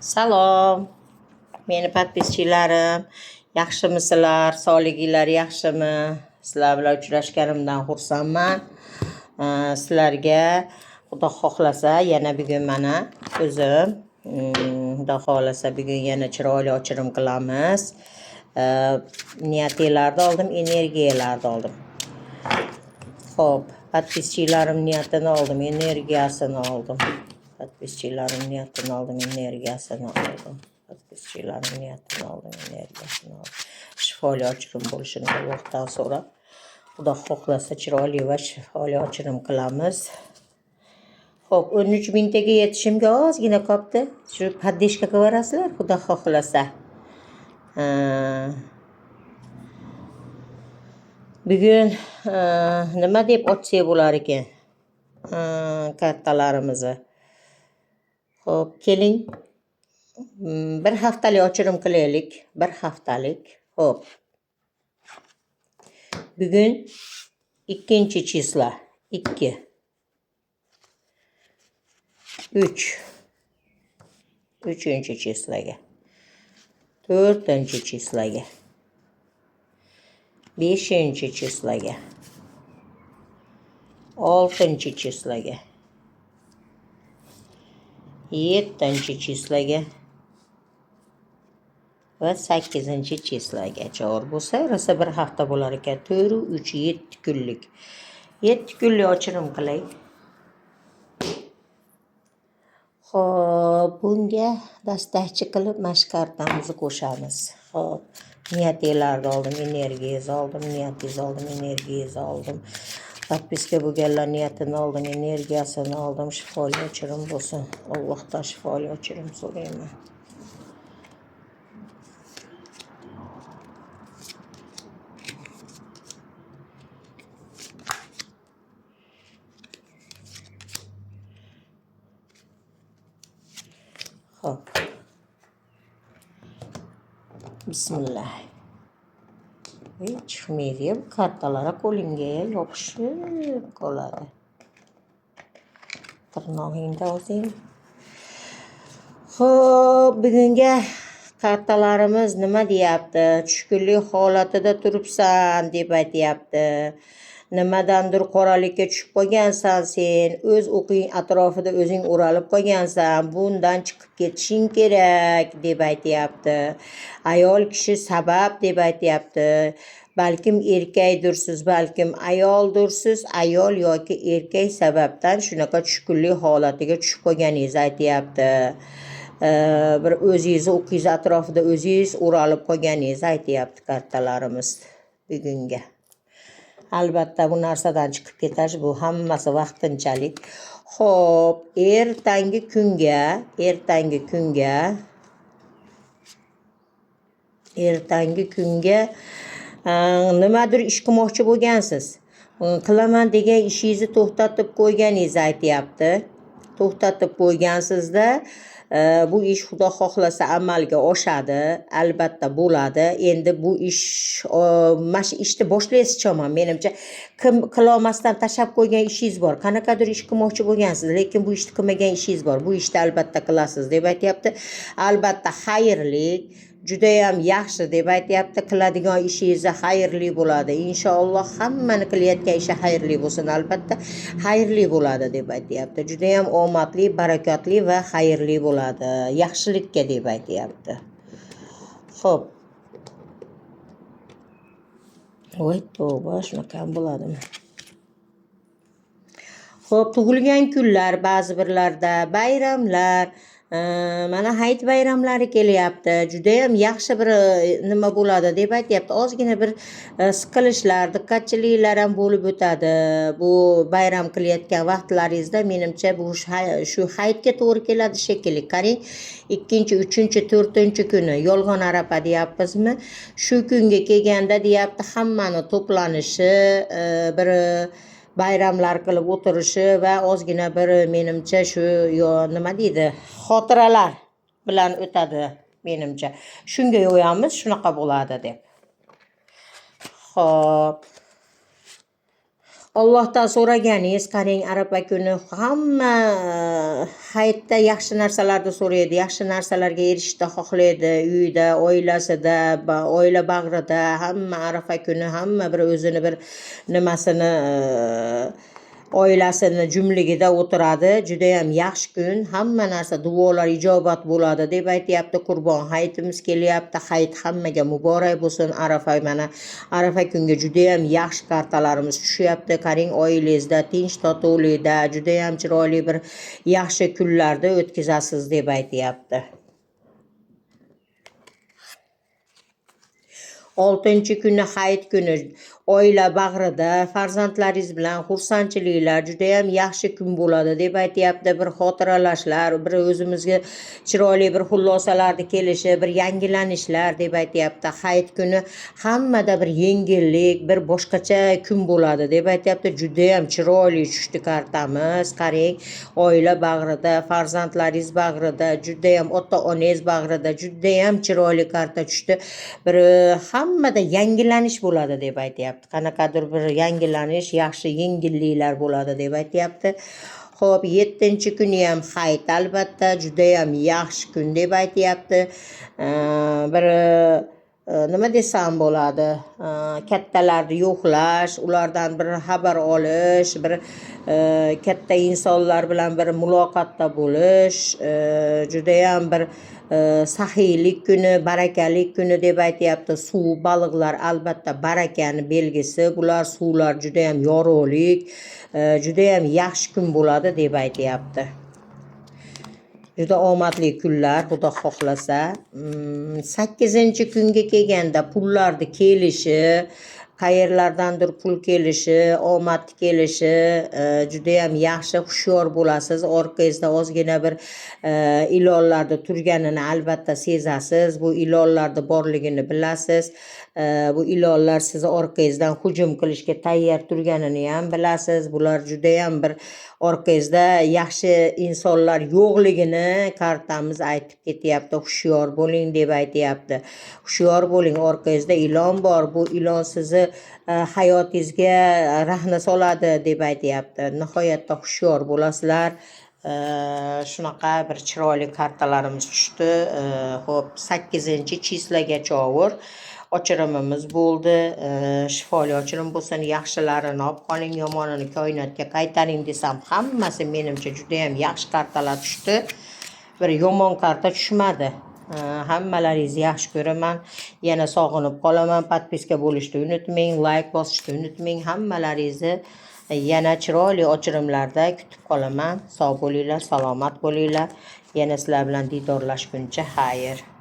Salom, meni podpischilarim, yaxshimisizlar? Sog'liginglar yaxshimi? Sizlar bilan uchrashganimdan xursandman. Sizlarga Xudo xohlasa yana bugun mana o'zim Xudo xohlasa bugun yana chiroyli ochirim qilamiz. Niyatlarni oldim, energiyalarni oldim. Xo'p, podpischilarim niyatini oldim, energiyasini oldim. Podpischilarim niyatini oldim, energiyasini oldim. Podpischilarim niyatini oldim, energiyasini oldim. Shifoli ochirim bo'lishini Allohdan so'rab, Xudo xohlasa chiroyli va shifoli ochirim qilamiz. Xo'p, 13 mingtaga yetishimga ozgina qolibdi. Shu paddeshka qilib Xudo xohlasa. Bugun nima deb ochsak bo'lar ekan? Kartalarimizni. Xo'p, keling. Bir haftalik ochirim qilaylik. Bir haftalik. Xo'p. Bugun 2-chislo. 2. 3. 3-chisloga. 4-chisloga. 5-chisloga. 6-chisloga. 7-chisloga va 8-chisloga chor bo'lsa, rosa bir hafta bo'lar ekan. 4 3 7 kunlik. 7 kunlik ochirim qilay. Xo'p, bunga dastakchi qilib mashkartamizni qo'shamiz. Xo'p, niyatingizni oldim, energiyangizni oldim, niyatingizni oldim, energiyangizni oldim. Podpiska bo'lganlar niyatini oldim, energiyasini oldim. Shifoli ochirim bo'lsin. Allohdan shifoli ochirim so'rayman. Xo'p. Bismillah. Chiqmaydi, bu kartalar qo'lingga yopishib qoladi. Tirnog'ingda o'zing. Xo'p, bugunga kartalarimiz nima deyapti? Tushkunlik holatida turibsan deb aytyapti. Nimadandir qoralikka tushib qolgansan sen, o'z o'qing atrofida o'zing o'ralib qolgansan, bundan chiqib ketishing kerak deb aytyapti. Ayol kishi sabab deb aytyapti. Balkim erkakdirsiz, balkim ayoldirsiz, ayol yoki erkak sababdan shunaqa tushkunlik holatiga tushib qolganingizni aytyapti. Bir o'zingizni o'qingiz atrofida o'zingiz o'ralib qolganingizni aytyapti kartalarimiz bugunga. Albatta bu narsadan chiqib ketish bu hammasi vaqtinchalik. Xo'p, ertangi kunga nimadir ish qilmoqchi bo'lgansiz. Qilaman degan ishingizni to'xtatib qo'yganingizni aytyapti. To'xtatib qo'ygansizda bu ish Xudo xohlasa amalga oshadi, albatta bo'ladi. Endi bu ish mana shu ishni boshlaysiz-chaman, menimcha qilolmasdan tashlab qo'ygan ishingiz bor. Qanaqadir ish qilmoqchi bo'lgansiz, lekin bu ishni qilmagan ishingiz bor. Bu ishni albatta qilasiz deb aytyapti. Albatta xayrli, juda ham yaxshi deb aytyapti. Qiladigan ishingiz xayrli bo'ladi. Inshaalloh hammani qilayotgan ishi xayrli bo'lsin, albatta xayrli bo'ladi deb aytyapti. Juda ham omadli, barakotli va xayrli bo'ladi. Yaxshilikka deb aytyapti. Xo'p. Voy tavba, shunaqa ham bo'ladimi? Xo'p, tug'ilgan kunlar, ba'zi birlarda bayramlar, mana hayit bayramlari kelyapti. Juda ham yaxshi bir nima bo'ladi deb aytyapti. Ozgina bir siqilishlar, diqqatchiliklar ham bo'lib o'tadi. Bu bayram qilayotgan vaqtlaringizda menimcha bu shu hayitga to'g'ri keladi shekilli. Qarang, 2, 3, 4 kuni yolg'on arafa deyapmizmi? Shu kunga kelganda deyapti, hammani to'planishi, bir bayramlar qilib o'tirishi va ozgina bir menimcha shu nima deydi, xotiralar bilan o'tadi menimcha. Shunga yo'yamiz, shunaqa bo'ladi deb. Xo'p. Allohdan so'raganingiz, qarang, arafa kuni hamma hayotda yaxshi narsalarni so'raydi, yaxshi narsalarga erishishni xohlaydi, uyida, oilasida, oila bag'rida hamma arafa kuni hamma bir o'zini bir nimasini oilasini jumligida o'tiradi. Juda ham yaxshi kun, hamma narsa duolar ijobat bo'ladi deb aytyapti. Qurbon hayitimiz kelyapti. Hayit hammaga muborak bo'lsin. Arafa, mana arafa kunga juda ham yaxshi kartalarimiz tushyapti. Qarang, oilangizda tinch totuvlikda juda ham chiroyli bir yaxshi kunlarda o'tkazasiz deb aytyapti. 6-kuni hayit kuni oila bag'rida farzandlaringiz bilan xursandchiliklar, juda ham yaxshi kun bo'ladi deb aytyapti. Bir xotiralashlar, bir o'zimizga chiroyli bir xulosalarni kelishi, bir yangilanishlar deb aytyapti. Hayit kuni hammada bir yengillik, bir boshqacha kun bo'ladi deb aytyapti. Juda ham chiroyli tushdi kartamiz. Qarang, oila bag'rida, farzandlaringiz bag'rida, juda ham ota-onangiz bag'rida juda ham chiroyli karta tushdi. Bir hammada yangilanish bo'ladi deb aytyapti. Qanaqadir bir yangilanish, yaxshi yengilliklar bo'ladi deb aytyapti. Xo'p, 7-kuni ham hayit, albatta juda ham yaxshi kun deb aytyapti. Bir nima desam bo'ladi, kattalarni yo'qlash, ulardan bir xabar olish, bir katta insonlar bilan bir muloqotda bo'lish, juda ham bir saxiylik kuni, barakalik kuni deb aytyapti. Suv, baliqlar albatta barakani belgisi. Bular suvlar juda ham yorug'lik, juda ham yaxshi kun bo'ladi deb aytyapti. Juda omadli kunlar, Xudo xohlasa. 8-kunga kelganda pullarni kelishi, qayerlardandir pul kelishi, omad kelishi juda ham yaxshi, hushyor bo'lasiz. Orqangizda ozgina bir ilonlarni turganini albatta sezasiz. Bu ilonlarni borligini bilasiz. Bu ilonlar sizni orqangizdan hujum qilishga tayyor turganini ham bilasiz. Bular juda ham bir orqangizda yaxshi insonlar yo'qligini kartamiz aytib ketyapti. Hushyor bo'ling deb aytyapti. Hushyor bo'ling, orqangizda ilon bor. Bu ilon sizni hayotingizga rahna soladi deb aytyapti. Nihoyatda hushyor bo'lasizlar. Shunaqa bir chiroyli kartalarimiz tushdi. Xo'p, 8-chislagacha ovur ochirimimiz bo'ldi. Shifoli ochirim bo'lsin, yaxshilarini olib qoling, yomonini koinotga qaytaring desam, hammasi menimcha juda ham yaxshi kartalar tushdi. Bir yomon karta tushmadi. Hammalaringizni yaxshi ko'raman. Yana sog'inib qolaman. Podpiska bo'lishni unutmang, like bosishni unutmang. Hammalaringizni yana chiroyli ochirimlarda kutib qolaman. Sog' bo'linglar, salomat bo'linglar. Yana sizlar bilan diydorlashguncha xayr.